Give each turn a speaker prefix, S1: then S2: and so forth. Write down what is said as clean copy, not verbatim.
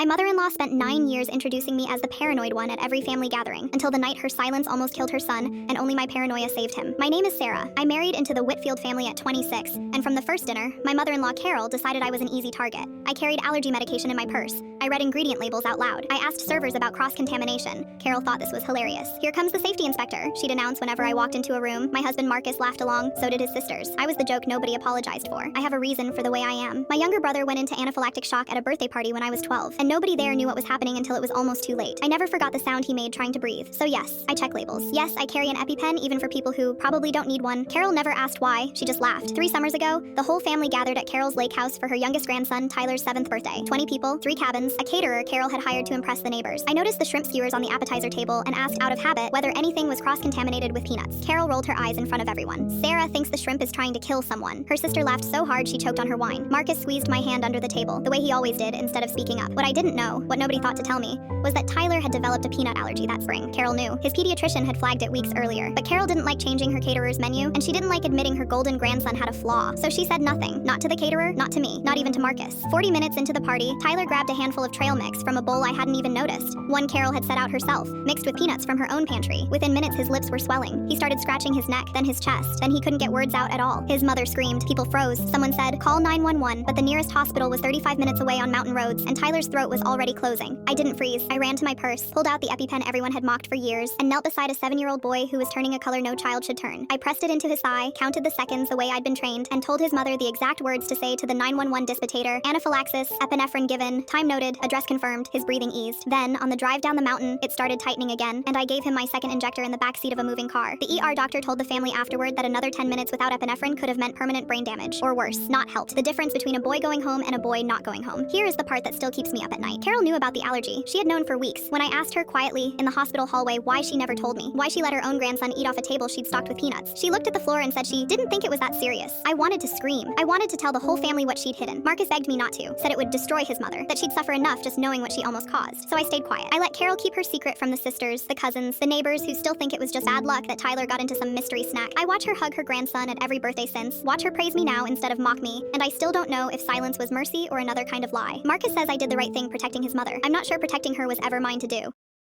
S1: My mother-in-law spent 9 years introducing me as the paranoid one at every family gathering, until the night her silence almost killed her son, and only my paranoia saved him. My name is Sarah. I married into the Whitfield family at 26, and from the first dinner, my mother-in-law Carol decided I was an easy target. I carried allergy medication in my purse. I read ingredient labels out loud. I asked servers about cross-contamination. Carol thought this was hilarious. "Here comes the safety inspector," she'd announce whenever I walked into a room. My husband Marcus laughed along, so did his sisters. I was the joke nobody apologized for. I have a reason for the way I am. My younger brother went into anaphylactic shock at a birthday party when I was 12, and nobody there knew what was happening until it was almost too late. I never forgot the sound he made trying to breathe. So yes, I check labels. Yes, I carry an EpiPen even for people who probably don't need one. Carol never asked why, she just laughed. 3 summers ago, the whole family gathered at Carol's lake house for her youngest grandson, Tyler's 7th birthday. 20 people, 3 cabins, a caterer Carol had hired to impress the neighbors. I noticed the shrimp skewers on the appetizer table and asked out of habit whether anything was cross-contaminated with peanuts. Carol rolled her eyes in front of everyone. "Sarah thinks the shrimp is trying to kill someone." Her sister laughed so hard she choked on her wine. Marcus squeezed my hand under the table, the way he always did, instead of speaking up. What I didn't know, what nobody thought to tell me, was that Tyler had developed a peanut allergy that spring. Carol knew. His pediatrician had flagged it weeks earlier, but Carol didn't like changing her caterer's menu, and she didn't like admitting her golden grandson had a flaw. So she said nothing. Not to the caterer, not to me, not even to Marcus. 40 minutes into the party, Tyler grabbed a handful of trail mix from a bowl I hadn't even noticed. One Carol had set out herself, mixed with peanuts from her own pantry. Within minutes, his lips were swelling. He started scratching his neck, then his chest. Then he couldn't get words out at all. His mother screamed. People froze. Someone said, "Call 911," but the nearest hospital was 35 minutes away on mountain roads, and Tyler's throat was already closing. I didn't freeze. I ran to my purse, pulled out the EpiPen everyone had mocked for years, and knelt beside a 7-year-old boy who was turning a color no child should turn. I pressed it into his thigh, counted the seconds the way I'd been trained, and told his mother the exact words to say to the 911 disputator: "Anaphylaxis, epinephrine given, time noted, address confirmed." His breathing eased. Then, on the drive down the mountain, it started tightening again, and I gave him my second injector in the backseat of a moving car. The ER doctor told the family afterward that another 10 minutes without epinephrine could have meant permanent brain damage, or worse, not helped. The difference between a boy going home and a boy not going home. Here is the part that still keeps me up at night. Carol knew about the allergy. She had known for weeks. When I asked her quietly in the hospital hallway why she never told me, why she let her own grandson eat off a table she'd stocked with peanuts, she looked at the floor and said she didn't think it was that serious. I wanted to scream. I wanted to tell the whole family what she'd hidden. Marcus begged me not to, said it would destroy his mother, that she'd suffer enough just knowing what she almost caused. So I stayed quiet. I let Carol keep her secret from the sisters, the cousins, the neighbors who still think it was just bad luck that Tyler got into some mystery snack. I watch her hug her grandson at every birthday since, watch her praise me now instead of mock me, and I still don't know if silence was mercy or another kind of lie. Marcus says I did the right thing protecting his mother. I'm not sure protecting her was ever mine to do.